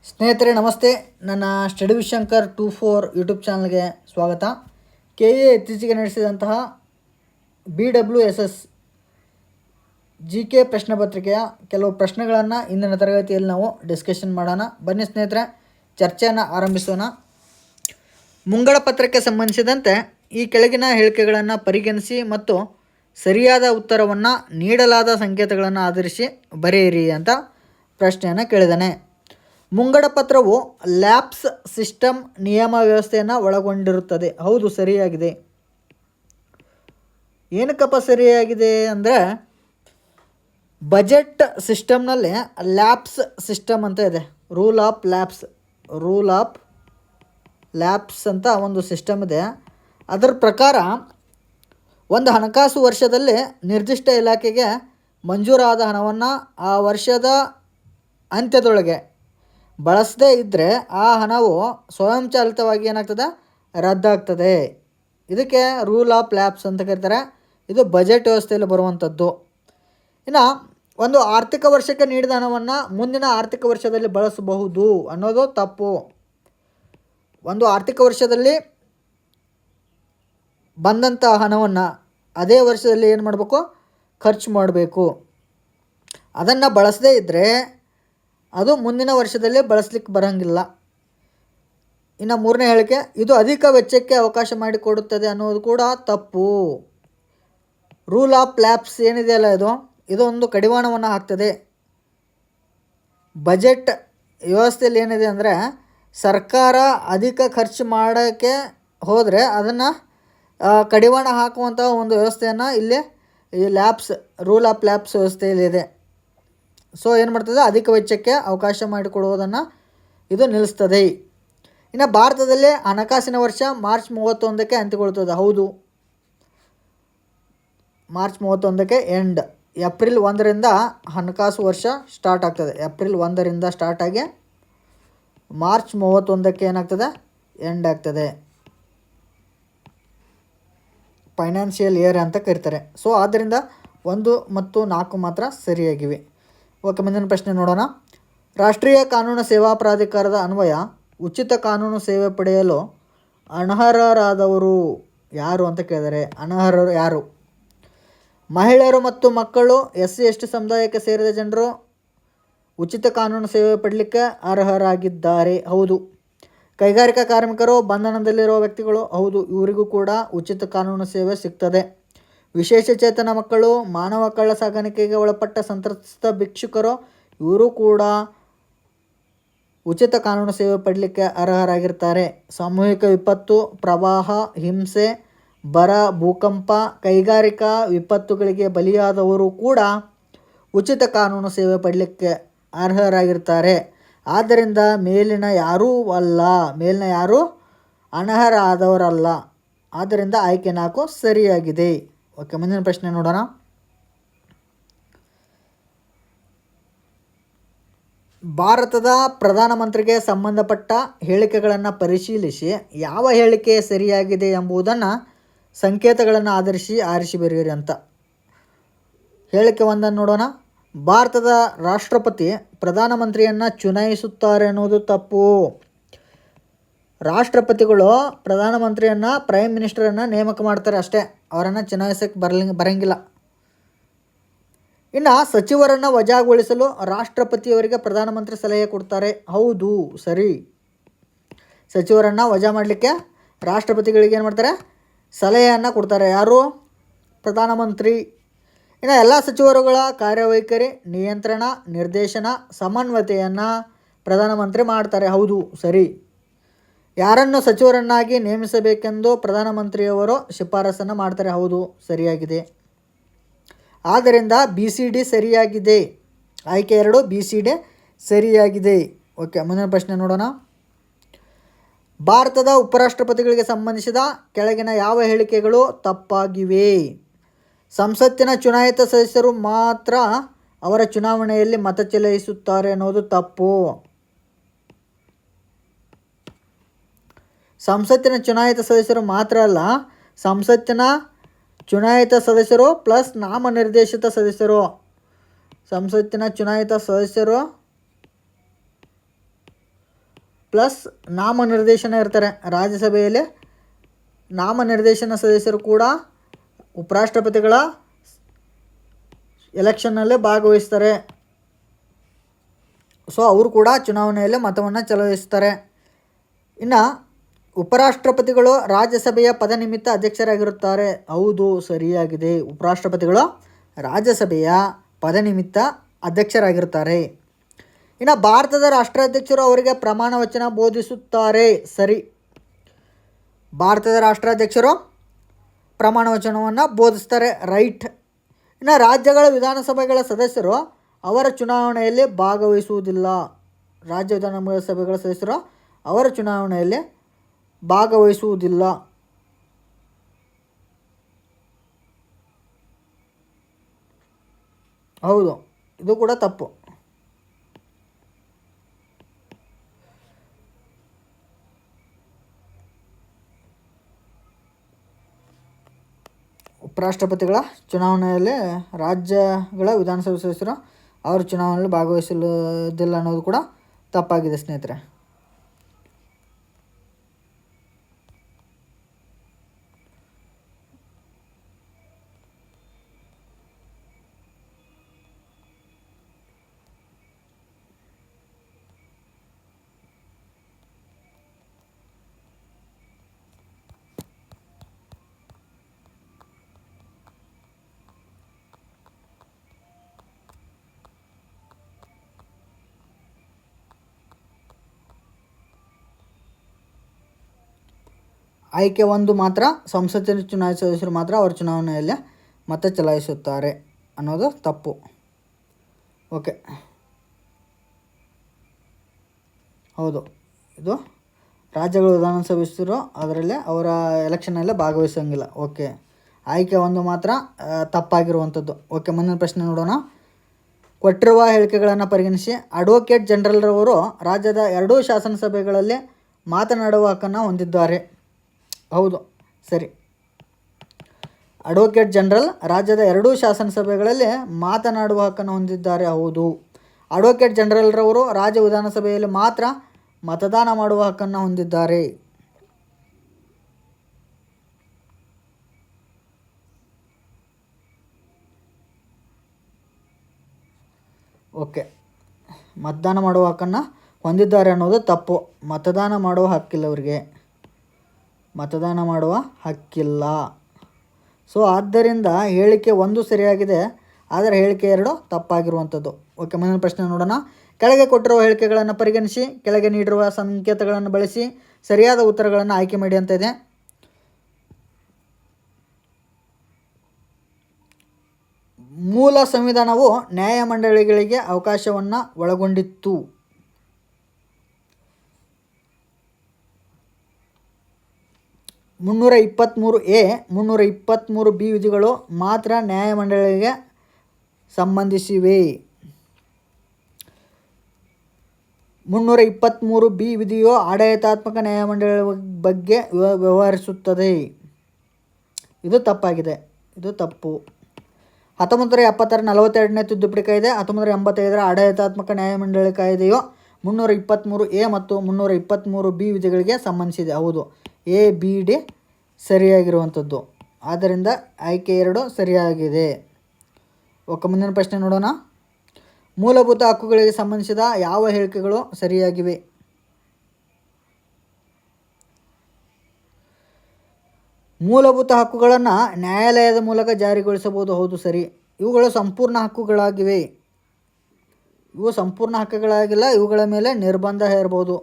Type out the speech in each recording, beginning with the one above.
ಸ್ನೇಹಿತರೆ ನಮಸ್ತೆ. ನನ್ನ ಸ್ಟಡಿ ವಿಶಂಕರ್ 24 ಯೂಟ್ಯೂಬ್ ಚಾನಲ್ಗೆ ಸ್ವಾಗತ. ಕೆ ಎ ಇತ್ತೀಚೆಗೆ ನಡೆಸಿದಂತಹ BWSS GK ಪ್ರಶ್ನೆ ಪತ್ರಿಕೆಯ ಕೆಲವು ಪ್ರಶ್ನೆಗಳನ್ನು ಇಂದಿನ ತರಗತಿಯಲ್ಲಿ ನಾವು ಡಿಸ್ಕಷನ್ ಮಾಡೋಣ. ಬನ್ನಿ ಸ್ನೇಹಿತರೆ, ಚರ್ಚೆಯನ್ನು ಆರಂಭಿಸೋಣ. ಮುಂಗಡ ಪತ್ರಕ್ಕೆ ಸಂಬಂಧಿಸಿದಂತೆ ಈ ಕೆಳಗಿನ ಹೇಳಿಕೆಗಳನ್ನು ಪರಿಗಣಿಸಿ ಮತ್ತು ಸರಿಯಾದ ಉತ್ತರವನ್ನು ನೀಡಲಾದ ಸಂಕೇತಗಳನ್ನು ಆಧರಿಸಿ ಬರೆಯಿರಿ ಅಂತ ಪ್ರಶ್ನೆಯನ್ನು ಕೇಳಿದ್ದಾನೆ. ಮುಂಗಡ ಪತ್ರವು ಲ್ಯಾಪ್ಸ್ ಸಿಸ್ಟಮ್ ನಿಯಮ ವ್ಯವಸ್ಥೆಯನ್ನು ಒಳಗೊಂಡಿರುತ್ತದೆ. ಹೌದು, ಸರಿಯಾಗಿದೆ. ಏನಕ್ಕಪ್ಪ ಸರಿಯಾಗಿದೆ ಅಂದರೆ, ಬಜೆಟ್ ಸಿಸ್ಟಮ್ನಲ್ಲಿ ಲ್ಯಾಪ್ಸ್ ಸಿಸ್ಟಮ್ ಅಂತ ಇದೆ. ರೂಲ್ ಆಫ್ ಲ್ಯಾಪ್ಸ್ ಅಂತ ಒಂದು ಸಿಸ್ಟಮ್ ಇದೆ. ಅದರ ಪ್ರಕಾರ ಒಂದು ಹಣಕಾಸು ವರ್ಷದಲ್ಲಿ ನಿರ್ದಿಷ್ಟ ಇಲಾಖೆಗೆ ಮಂಜೂರಾದ ಹಣವನ್ನು ಆ ವರ್ಷದ ಅಂತ್ಯದೊಳಗೆ ಬಳಸದೇ ಇದ್ದರೆ ಆ ಹಣವು ಸ್ವಯಂಚಾಲಿತವಾಗಿ ಏನಾಗ್ತದೆ, ರದ್ದಾಗ್ತದೆ. ಇದಕ್ಕೆ ರೂಲ್ ಆಫ್ ಲ್ಯಾಪ್ಸ್ ಅಂತ ಕರೀತಾರೆ. ಇದು ಬಜೆಟ್ ವ್ಯವಸ್ಥೆಯಲ್ಲಿ ಬರುವಂಥದ್ದು. ಇನ್ನು ಒಂದು ಆರ್ಥಿಕ ವರ್ಷಕ್ಕೆ ನೀಡಿದ ಹಣವನ್ನು ಮುಂದಿನ ಆರ್ಥಿಕ ವರ್ಷದಲ್ಲಿ ಬಳಸಬಹುದು ಅನ್ನೋದು ತಪ್ಪು. ಒಂದು ಆರ್ಥಿಕ ವರ್ಷದಲ್ಲಿ ಬಂದಂಥ ಹಣವನ್ನು ಅದೇ ವರ್ಷದಲ್ಲಿ ಏನು ಮಾಡಬೇಕು, ಖರ್ಚು ಮಾಡಬೇಕು. ಅದನ್ನು ಬಳಸದೇ ಇದ್ದರೆ ಅದು ಮುಂದಿನ ವರ್ಷದಲ್ಲಿ ಬಳಸಲಿಕ್ಕೆ ಬರೋಂಗಿಲ್ಲ. ಇನ್ನು ಮೂರನೇ ಹೇಳಿಕೆ, ಇದು ಅಧಿಕ ವೆಚ್ಚಕ್ಕೆ ಅವಕಾಶ ಮಾಡಿಕೊಡುತ್ತದೆ ಅನ್ನೋದು ಕೂಡ ತಪ್ಪು. ರೂಲ್ ಆಫ್ ಲ್ಯಾಪ್ಸ್ ಏನಿದೆಯಲ್ಲ, ಇದು ಒಂದು ಕಡಿವಾಣವನ್ನು ಹಾಕ್ತದೆ. ಬಜೆಟ್ ವ್ಯವಸ್ಥೆಯಲ್ಲಿ ಏನಿದೆ ಅಂದರೆ, ಸರ್ಕಾರ ಅಧಿಕ ಖರ್ಚು ಮಾಡೋಕ್ಕೆ ಹೋದರೆ ಅದನ್ನು ಕಡಿವಾಣ ಹಾಕುವಂಥ ಒಂದು ವ್ಯವಸ್ಥೆಯನ್ನು ಇಲ್ಲಿ ಈ ರೂಲ್ ಆಫ್ ಲ್ಯಾಪ್ಸ್ ವ್ಯವಸ್ಥೆಯಲ್ಲಿದೆ. ಸೊ ಏನು ಮಾಡ್ತದೆ, ಅಧಿಕ ವೆಚ್ಚಕ್ಕೆ ಅವಕಾಶ ಮಾಡಿಕೊಡುವುದನ್ನು ಇದು ನಿಲ್ಲಿಸ್ತದೆ. ಇನ್ನು ಭಾರತದಲ್ಲಿ ಹಣಕಾಸಿನ ವರ್ಷ ಮಾರ್ಚ್ 31ಕ್ಕೆ ಅಂತ್ಯಗೊಳ್ಳುತ್ತದೆ. ಹೌದು, ಮಾರ್ಚ್ 31ಕ್ಕೆ ಎಂಡ್. ಏಪ್ರಿಲ್ 1ರಿಂದ ಹಣಕಾಸು ವರ್ಷ ಸ್ಟಾರ್ಟ್ ಆಗ್ತದೆ. ಏಪ್ರಿಲ್ 1ರಿಂದ ಸ್ಟಾರ್ಟ್ ಆಗಿ ಮಾರ್ಚ್ 31ಕ್ಕೆ ಏನಾಗ್ತದೆ, ಎಂಡ್ ಆಗ್ತದೆ. ಫೈನಾನ್ಷಿಯಲ್ ಇಯರ್ ಅಂತ ಕರೀತಾರೆ. ಸೊ ಆದ್ದರಿಂದ 1 ಮತ್ತು 4 ಮಾತ್ರ ಸರಿಯಾಗಿವೆ. ಓಕೆ, ಮುಂದಿನ ಪ್ರಶ್ನೆ ನೋಡೋಣ. ರಾಷ್ಟ್ರೀಯ ಕಾನೂನು ಸೇವಾ ಪ್ರಾಧಿಕಾರದ ಅನ್ವಯ ಉಚಿತ ಕಾನೂನು ಸೇವೆ ಪಡೆಯಲು ಅನರ್ಹರಾದವರು ಯಾರು ಅಂತ ಕೇಳಿದರೆ, ಅನರ್ಹರು ಯಾರು? ಮಹಿಳೆಯರು ಮತ್ತು ಮಕ್ಕಳು, SC ST ಸಮುದಾಯಕ್ಕೆ ಸೇರಿದ ಜನರು ಉಚಿತ ಕಾನೂನು ಸೇವೆ ಪಡಲಿಕ್ಕೆ ಅರ್ಹರಾಗಿದ್ದಾರೆ. ಹೌದು. ಕೈಗಾರಿಕಾ ಕಾರ್ಮಿಕರು, ಬಂಧನದಲ್ಲಿರುವ ವ್ಯಕ್ತಿಗಳು, ಹೌದು, ಇವರಿಗೂ ಕೂಡ ಉಚಿತ ಕಾನೂನು ಸೇವೆ ಸಿಗ್ತದೆ. ವಿಶೇಷಚೇತನ ಮಕ್ಕಳು, ಮಾನವ ಕಳ್ಳ ಸಾಗಾಣಿಕೆಗೆ ಒಳಪಟ್ಟ ಸಂತ್ರಸ್ತ ಭಿಕ್ಷುಕರು, ಇವರು ಕೂಡ ಉಚಿತ ಕಾನೂನು ಸೇವೆ ಪಡಲಿಕ್ಕೆ ಅರ್ಹರಾಗಿರ್ತಾರೆ. ಸಾಮೂಹಿಕ ವಿಪತ್ತು, ಪ್ರವಾಹ, ಹಿಂಸೆ, ಬರ, ಭೂಕಂಪ, ಕೈಗಾರಿಕಾ ವಿಪತ್ತುಗಳಿಗೆ ಬಲಿಯಾದವರು ಕೂಡ ಉಚಿತ ಕಾನೂನು ಸೇವೆ ಪಡಲಿಕ್ಕೆ ಅರ್ಹರಾಗಿರ್ತಾರೆ. ಆದ್ದರಿಂದ ಮೇಲಿನ ಯಾರೂ ಅನರ್ಹರಾದವರಲ್ಲ. ಆದ್ದರಿಂದ ಆಯ್ಕೆ 4 ಸರಿಯಾಗಿದೆ. ಓಕೆ, ಮುಂದಿನ ಪ್ರಶ್ನೆ ನೋಡೋಣ. ಭಾರತದ ಪ್ರಧಾನಮಂತ್ರಿಗೆ ಸಂಬಂಧಪಟ್ಟ ಹೇಳಿಕೆಗಳನ್ನು ಪರಿಶೀಲಿಸಿ ಯಾವ ಹೇಳಿಕೆ ಸರಿಯಾಗಿದೆ ಎಂಬುದನ್ನು ಸಂಕೇತಗಳನ್ನು ಆರಿಸಿ ಬರೆಯಿರಿ ಅಂತ. ಹೇಳಿಕೆ 1 ನೋಡೋಣ. ಭಾರತದ ರಾಷ್ಟ್ರಪತಿ ಪ್ರಧಾನಮಂತ್ರಿಯನ್ನು ಚುನಾಯಿಸುತ್ತಾರೆ ಅನ್ನೋದು ತಪ್ಪು. ರಾಷ್ಟ್ರಪತಿಗಳು ಪ್ರಧಾನಮಂತ್ರಿಯನ್ನು, ಪ್ರೈಮ್ ಮಿನಿಸ್ಟರನ್ನು ನೇಮಕ ಮಾಡ್ತಾರೆ ಅಷ್ಟೇ, ಅವರನ್ನು ಚುನಾಯಿಸೋಕ್ಕೆ ಬರಂಗಿಲ್ಲ. ಇನ್ನು ಸಚಿವರನ್ನು ವಜಾಗೊಳಿಸಲು ರಾಷ್ಟ್ರಪತಿಯವರಿಗೆ ಪ್ರಧಾನಮಂತ್ರಿ ಸಲಹೆ ಕೊಡ್ತಾರೆ. ಹೌದು, ಸರಿ. ಸಚಿವರನ್ನು ವಜಾ ಮಾಡಲಿಕ್ಕೆ ರಾಷ್ಟ್ರಪತಿಗಳಿಗೆ ಏನು ಮಾಡ್ತಾರೆ, ಸಲಹೆಯನ್ನು ಕೊಡ್ತಾರೆ. ಯಾರು? ಪ್ರಧಾನಮಂತ್ರಿ. ಇನ್ನು ಎಲ್ಲ ಸಚಿವರುಗಳ ಕಾರ್ಯವೈಖರಿ, ನಿಯಂತ್ರಣ, ನಿರ್ದೇಶನ, ಸಮನ್ವಯತೆಯನ್ನು ಪ್ರಧಾನಮಂತ್ರಿ ಮಾಡ್ತಾರೆ. ಹೌದು, ಸರಿ. ಯಾರನ್ನು ಸಚಿವರನ್ನಾಗಿ ನೇಮಿಸಬೇಕೆಂದು ಪ್ರಧಾನಮಂತ್ರಿಯವರು ಶಿಫಾರಸನ್ನು ಮಾಡ್ತಾರೆ. ಹೌದು, ಸರಿಯಾಗಿದೆ. ಆದ್ದರಿಂದ BCD ಸರಿಯಾಗಿದೆ. ಆಯ್ಕೆ 2 BCD ಸರಿಯಾಗಿದೆ. ಓಕೆ, ಮುಂದಿನ ಪ್ರಶ್ನೆ ನೋಡೋಣ. ಭಾರತದ ಉಪರಾಷ್ಟ್ರಪತಿಗಳಿಗೆ ಸಂಬಂಧಿಸಿದ ಕೆಳಗಿನ ಯಾವ ಹೇಳಿಕೆಗಳು ತಪ್ಪಾಗಿವೆ? ಸಂಸತ್ತಿನ ಚುನಾಯಿತ ಸದಸ್ಯರು ಮಾತ್ರ ಅವರ ಚುನಾವಣೆಯಲ್ಲಿ ಮತ ಚಲಾಯಿಸುತ್ತಾರೆ ಅನ್ನೋದು ತಪ್ಪು. ಸಂಸತ್ತಿನ ಚುನಾಯಿತ ಸದಸ್ಯರು ಮಾತ್ರ ಅಲ್ಲ, ಸಂಸತ್ತಿನ ಚುನಾಯಿತ ಸದಸ್ಯರು ಪ್ಲಸ್ ನಾಮನಿರ್ದೇಶಿತ ಸದಸ್ಯರು. ಸಂಸತ್ತಿನ ಚುನಾಯಿತ ಸದಸ್ಯರು ಪ್ಲಸ್ ನಾಮನಿರ್ದೇಶನ ಇರ್ತಾರೆ. ರಾಜ್ಯಸಭೆಯಲ್ಲಿ ನಾಮನಿರ್ದೇಶನ ಸದಸ್ಯರು ಕೂಡ ಉಪರಾಷ್ಟ್ರಪತಿಗಳ ಎಲೆಕ್ಷನ್ನಲ್ಲೇ ಭಾಗವಹಿಸ್ತಾರೆ. ಸೊ ಅವರು ಕೂಡ ಚುನಾವಣೆಯಲ್ಲಿ ಮತವನ್ನು ಚಲಾಯಿಸ್ತಾರೆ. ಇನ್ನು ಉಪರಾಷ್ಟ್ರಪತಿಗಳು ರಾಜ್ಯಸಭೆಯ ಪದನಿಮಿತ್ತ ಅಧ್ಯಕ್ಷರಾಗಿರುತ್ತಾರೆ. ಹೌದು, ಸರಿಯಾಗಿದೆ. ಉಪರಾಷ್ಟ್ರಪತಿಗಳು ರಾಜ್ಯಸಭೆಯ ಪದನಿಮಿತ್ತ ಅಧ್ಯಕ್ಷರಾಗಿರ್ತಾರೆ. ಇನ್ನು ಭಾರತದ ರಾಷ್ಟ್ರಾಧ್ಯಕ್ಷರು ಅವರಿಗೆ ಪ್ರಮಾಣ ವಚನ ಬೋಧಿಸುತ್ತಾರೆ. ಸರಿ, ಭಾರತದ ರಾಷ್ಟ್ರಾಧ್ಯಕ್ಷರು ಪ್ರಮಾಣ ವಚನವನ್ನು ಬೋಧಿಸ್ತಾರೆ. ರೈಟ್. ಇನ್ನು ರಾಜ್ಯಗಳ ವಿಧಾನಸಭೆಗಳ ಸದಸ್ಯರು ಅವರ ಚುನಾವಣೆಯಲ್ಲಿ ಭಾಗವಹಿಸುವುದಿಲ್ಲ. ರಾಜ್ಯ ವಿಧಾನಸಭೆಗಳ ಸದಸ್ಯರು ಅವರ ಚುನಾವಣೆಯಲ್ಲಿ ಭಾಗವಹಿಸುವುದಿಲ್ಲ. ಹೌದು, ಇದು ಕೂಡ ತಪ್ಪು. ಉಪರಾಷ್ಟ್ರಪತಿಗಳ ಚುನಾವಣೆಯಲ್ಲಿ ರಾಜ್ಯಗಳ ವಿಧಾನಸಭೆ ಸದಸ್ಯರು ಅವರ ಚುನಾವಣೆಯಲ್ಲಿ ಭಾಗವಹಿಸಲಿಲ್ಲ ಅನ್ನೋದು ಕೂಡ ತಪ್ಪಾಗಿದೆ ಸ್ನೇಹಿತರೆ. ಆಯ್ಕೆ 1 ಮಾತ್ರ ಸಂಸತ್ತಿನ ಚುನಾಯಿತ ಸದಸ್ಯರು ಮಾತ್ರ ಅವರ ಚುನಾವಣೆಯಲ್ಲಿ ಮತ ಚಲಾಯಿಸುತ್ತಾರೆ ಅನ್ನೋದು ತಪ್ಪು. ಓಕೆ, ಹೌದು, ಇದು ರಾಜ್ಯಗಳ ವಿಧಾನಸಭೆ ಸದಸ್ಯರು ಅದರಲ್ಲಿ ಅವರ ಎಲೆಕ್ಷನಲ್ಲೇ ಭಾಗವಹಿಸೋಂಗಿಲ್ಲ. ಓಕೆ, ಆಯ್ಕೆ 1 ಮಾತ್ರ ತಪ್ಪಾಗಿರುವಂಥದ್ದು. ಓಕೆ, ಮುಂದಿನ ಪ್ರಶ್ನೆ ನೋಡೋಣ. ಕೊಟ್ಟಿರುವ ಹೇಳಿಕೆಗಳನ್ನು ಪರಿಗಣಿಸಿ. ಅಡ್ವೊಕೇಟ್ ಜನರಲ್ರವರು ರಾಜ್ಯದ 2 ಶಾಸನಸಭೆಗಳಲ್ಲಿ ಮಾತನಾಡುವ ಹಕ್ಕನ್ನು ಹೊಂದಿದ್ದಾರೆ. ಹೌದು, ಸರಿ. ಅಡ್ವೊಕೇಟ್ ಜನರಲ್ ರಾಜ್ಯದ 2 ಶಾಸನಸಭೆಗಳಲ್ಲಿ ಮಾತನಾಡುವ ಹಕ್ಕನ್ನು ಹೊಂದಿದ್ದಾರೆ. ಹೌದು. ಅಡ್ವೊಕೇಟ್ ಜನರಲ್ರವರು ರಾಜ್ಯ ವಿಧಾನಸಭೆಯಲ್ಲಿ ಮಾತ್ರ ಮತದಾನ ಮಾಡುವ ಹಕ್ಕನ್ನು ಹೊಂದಿದ್ದಾರೆ. ಓಕೆ, ಮತದಾನ ಮಾಡುವ ಹಕ್ಕನ್ನು ಹೊಂದಿದ್ದಾರೆ ಅನ್ನೋದು ತಪ್ಪು. ಮತದಾನ ಮಾಡುವ ಹಕ್ಕಿಲ್ಲ ಅವರಿಗೆ, ಮತದಾನ ಮಾಡುವ ಹಕ್ಕಿಲ್ಲ. ಸೊ ಆದ್ದರಿಂದ ಹೇಳಿಕೆ 1 ಸರಿಯಾಗಿದೆ, ಆದರೆ ಹೇಳಿಕೆ 2 ತಪ್ಪಾಗಿರುವಂಥದ್ದು. ಓಕೆ, ಮುಂದಿನ ಪ್ರಶ್ನೆ ನೋಡೋಣ. ಕೆಳಗೆ ಕೊಟ್ಟಿರುವ ಹೇಳಿಕೆಗಳನ್ನು ಪರಿಗಣಿಸಿ, ಕೆಳಗೆ ನೀಡಿರುವ ಸಂಕೇತಗಳನ್ನು ಬಳಸಿ ಸರಿಯಾದ ಉತ್ತರಗಳನ್ನು ಆಯ್ಕೆ ಮಾಡಿ ಅಂತ ಇದೆ. ಮೂಲ ಸಂವಿಧಾನವು ನ್ಯಾಯಮಂಡಳಿಗಳಿಗೆ ಅವಕಾಶವನ್ನು ಒಳಗೊಂಡಿತ್ತು. 323A 323B ವಿಧಿಗಳು ಮಾತ್ರ ನ್ಯಾಯಮಂಡಳಿಗೆ ಸಂಬಂಧಿಸಿವೆ. 323B ವಿಧಿಯು ಆಡಳಿತಾತ್ಮಕ ನ್ಯಾಯಮಂಡಳಿ ಬಗ್ಗೆ ವ್ಯವಹರಿಸುತ್ತದೆ. ಇದು ತಪ್ಪಾಗಿದೆ, ಇದು ತಪ್ಪು. 1970ರ 42ನೇ ತಿದ್ದುಪಡಿ ಕಾಯ್ದೆ, 1985ರ ಆಡಳಿತಾತ್ಮಕ ನ್ಯಾಯಮಂಡಳಿ ಕಾಯ್ದೆಯು 323A ಮತ್ತು 323B ವಿಧಿಗಳಿಗೆ ಸಂಬಂಧಿಸಿದೆ. ಹೌದು, ABD ಸರಿಯಾಗಿರುವಂಥದ್ದು. ಆದ್ದರಿಂದ ಆಯ್ಕೆ 2 ಸರಿಯಾಗಿದೆ. ಓಕೆ, ಮುಂದಿನ ಪ್ರಶ್ನೆ ನೋಡೋಣ. ಮೂಲಭೂತ ಹಕ್ಕುಗಳಿಗೆ ಸಂಬಂಧಿಸಿದ ಯಾವ ಹೇಳಿಕೆಗಳು ಸರಿಯಾಗಿವೆ? ಮೂಲಭೂತ ಹಕ್ಕುಗಳನ್ನು ನ್ಯಾಯಾಲಯದ ಮೂಲಕ ಜಾರಿಗೊಳಿಸಬಹುದು. ಹೌದು, ಸರಿ. ಇವುಗಳು ಸಂಪೂರ್ಣ ಹಕ್ಕುಗಳಾಗಿವೆ. ಇವು ಸಂಪೂರ್ಣ ಹಕ್ಕುಗಳಾಗಿಲ್ಲ. ಇವುಗಳ ಮೇಲೆ ನಿರ್ಬಂಧ ಹೇರಬಹುದು.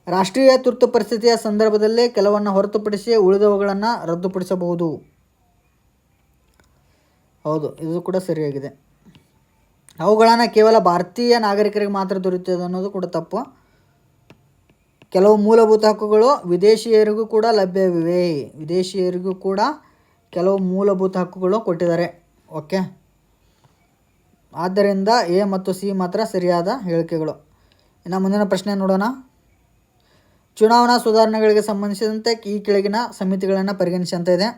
ರಾಷ್ಟ್ರೀಯ ತುರ್ತು ಪರಿಸ್ಥಿತಿಯ ಸಂದರ್ಭದಲ್ಲಿ ಕೆಲವನ್ನು ಹೊರತುಪಡಿಸಿ ಉಳಿದವುಗಳನ್ನು ರದ್ದುಪಡಿಸಬಹುದು. ಹೌದು, ಇದು ಕೂಡ ಸರಿಯಾಗಿದೆ. ಅವುಗಳನ್ನು ಕೇವಲ ಭಾರತೀಯ ನಾಗರಿಕರಿಗೆ ಮಾತ್ರ ದೊರೆಯುತ್ತದೆ ಅನ್ನೋದು ಕೂಡ ತಪ್ಪು. ಕೆಲವು ಮೂಲಭೂತ ಹಕ್ಕುಗಳು ವಿದೇಶಿಯರಿಗೂ ಕೂಡ ಲಭ್ಯವಿವೆ. ವಿದೇಶಿಯರಿಗೂ ಕೂಡ ಕೆಲವು ಮೂಲಭೂತ ಹಕ್ಕುಗಳು ಕೊಟ್ಟಿದ್ದಾರೆ. ಓಕೆ, ಆದ್ದರಿಂದ A ಮತ್ತು C ಮಾತ್ರ ಸರಿಯಾದ ಹೇಳಿಕೆಗಳು. ಇನ್ನು ಮುಂದಿನ ಪ್ರಶ್ನೆ ನೋಡೋಣ. ಚುನಾವಣಾ ಸುಧಾರಣೆಗಳಿಗೆ ಸಂಬಂಧಿಸಿದಂತೆ ಈ ಕೆಳಗಿನ ಸಮಿತಿಗಳನ್ನು ಪರಿಗಣಿಸಿ ಅಂತ ಇದೆ.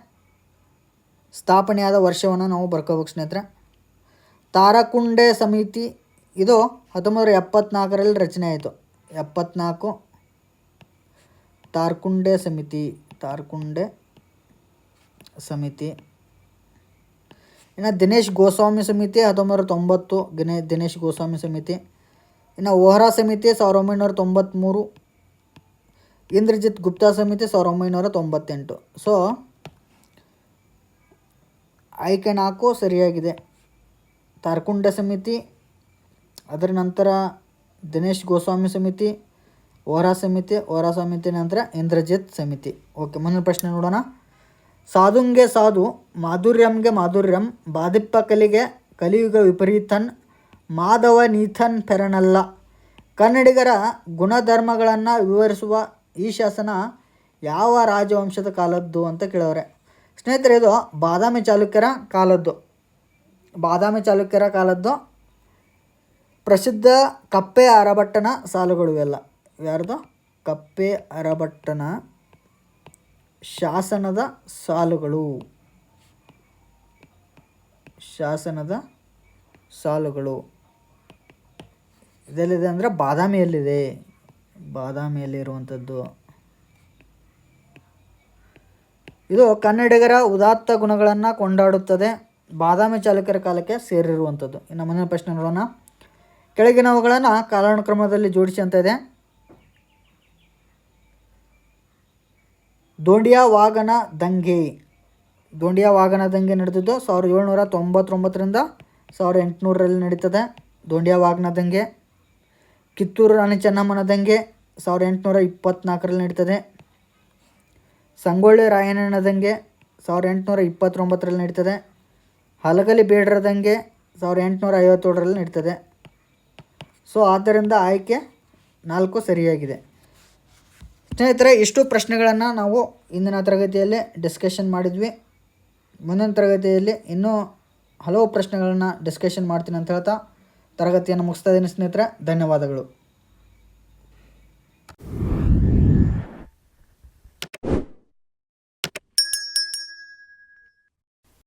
ಸ್ಥಾಪನೆಯಾದ ವರ್ಷವನ್ನು ನಾವು ಬರ್ಕೋಬೇಕು ಸ್ನೇಹಿತರೆ. ತಾರಕುಂಡೆ ಸಮಿತಿ ಇದು 1974ರಲ್ಲಿ ರಚನೆ ಆಯಿತು. 74 ತಾರಕುಂಡೆ ಸಮಿತಿ. ಇನ್ನು ದಿನೇಶ್ ಗೋಸ್ವಾಮಿ ಸಮಿತಿ 1990 ದಿನೇಶ್ ಗೋಸ್ವಾಮಿ ಸಮಿತಿ. ಇನ್ನು ವೋಹ್ರಾ ಸಮಿತಿ 1993. ಇಂದ್ರಜಿತ್ ಗುಪ್ತಾ ಸಮಿತಿ 1998. ಸೊ ಆಯ್ಕೆ 4 ಸರಿಯಾಗಿದೆ. ತಾರಕುಂಡೆ ಸಮಿತಿ, ಅದರ ನಂತರ ದಿನೇಶ್ ಗೋಸ್ವಾಮಿ ಸಮಿತಿ, ವೋಹ್ರಾ ಸಮಿತಿ ನಂತರ ಇಂದ್ರಜಿತ್ ಸಮಿತಿ. ಓಕೆ, ಮುಂದಿನ ಪ್ರಶ್ನೆ ನೋಡೋಣ. ಸಾಧುಂಗೆ ಸಾಧು, ಮಾಧುರ್ಯಂಗೆ ಮಾಧುರ್ಯಂ, ಬಾಧಿಪ್ಪ ಕಲಿಯುಗ ವಿಪರೀತನ್, ಮಾಧವ ನೀಥನ್ ಪೆರನಲ್ಲ. ಕನ್ನಡಿಗರ ಗುಣಧರ್ಮಗಳನ್ನು ವಿವರಿಸುವ ಈ ಶಾಸನ ಯಾವ ರಾಜವಂಶದ ಕಾಲದ್ದು ಅಂತ ಕೇಳವ್ರೆ. ಸ್ನೇಹಿತರೆ, ಇದು ಬಾದಾಮಿ ಚಾಲುಕ್ಯರ ಕಾಲದ್ದು. ಪ್ರಸಿದ್ಧ ಕಪ್ಪೆ ಅರಭಟ್ಟನ ಸಾಲುಗಳು ಇವೆಲ್ಲ. ಯಾರ್ದು? ಕಪ್ಪೆ ಅರಭಟ್ಟನ ಶಾಸನದ ಸಾಲುಗಳು ಇದೆಲ್ಲಿದೆ ಅಂದರೆ ಬಾದಾಮಿಯಲ್ಲಿ ಇರುವಂಥದ್ದು. ಇದು ಕನ್ನಡಿಗರ ಉದಾತ್ತ ಗುಣಗಳನ್ನು ಕೊಂಡಾಡುತ್ತದೆ. ಬಾದಾಮಿ ಚಾಲುಕ್ಯರ ಕಾಲಕ್ಕೆ ಸೇರಿರುವಂಥದ್ದು. ಇನ್ನು ಮುಂದಿನ ಪ್ರಶ್ನೆ ನೋಡೋಣ. ಕೆಳಗಿನವುಗಳನ್ನು ಕಾಲಾನುಕ್ರಮದಲ್ಲಿ ಜೋಡಿಸಿ ಅಂತ ಇದೆ. ದೋಂಡಿಯಾ ವಾಗನ ದಂಗೆ ನಡೆದಿದ್ದು 1799ರಿಂದ 1800ರಲ್ಲಿ ನಡೀತದೆ. ದೋಂಡಿಯಾ ವಾಗನ ದಂಗೆ. ಕಿತ್ತೂರು ರಾಣಿ ಚೆನ್ನಮ್ಮನ ದಂಗೆ 1824ರಲ್ಲಿ ನಡೀತದೆ. ಸಂಗೊಳ್ಳಿ ರಾಯಣ್ಣನ ದಂಗೆ 1829ರಲ್ಲಿ ನಡೀತದೆ. ಹಲಗಲಿ ಬೇಡರ ದಂಗೆ 1857ರಲ್ಲಿ ನಡೀತದೆ. ಸೊ ಆದ್ದರಿಂದ ಆಯ್ಕೆ 4 ಸರಿಯಾಗಿದೆ. ಸ್ನೇಹಿತರೆ, ಇಷ್ಟು ಪ್ರಶ್ನೆಗಳನ್ನು ನಾವು ಇಂದಿನ ತರಗತಿಯಲ್ಲಿ ಡಿಸ್ಕಷನ್ ಮಾಡಿದ್ವಿ. ಮುಂದಿನ ತರಗತಿಯಲ್ಲಿ ಇನ್ನೂ ಹಲವು ಪ್ರಶ್ನೆಗಳನ್ನು ಡಿಸ್ಕಷನ್ ಮಾಡ್ತೀನಿ ಅಂತ ಹೇಳ್ತಾ ತರಗತಿಯನ್ನು ಮುಗಿಸ್ತಾ ಇದ್ದೀನಿ ಸ್ನೇಹಿತರೆ. ಧನ್ಯವಾದಗಳು.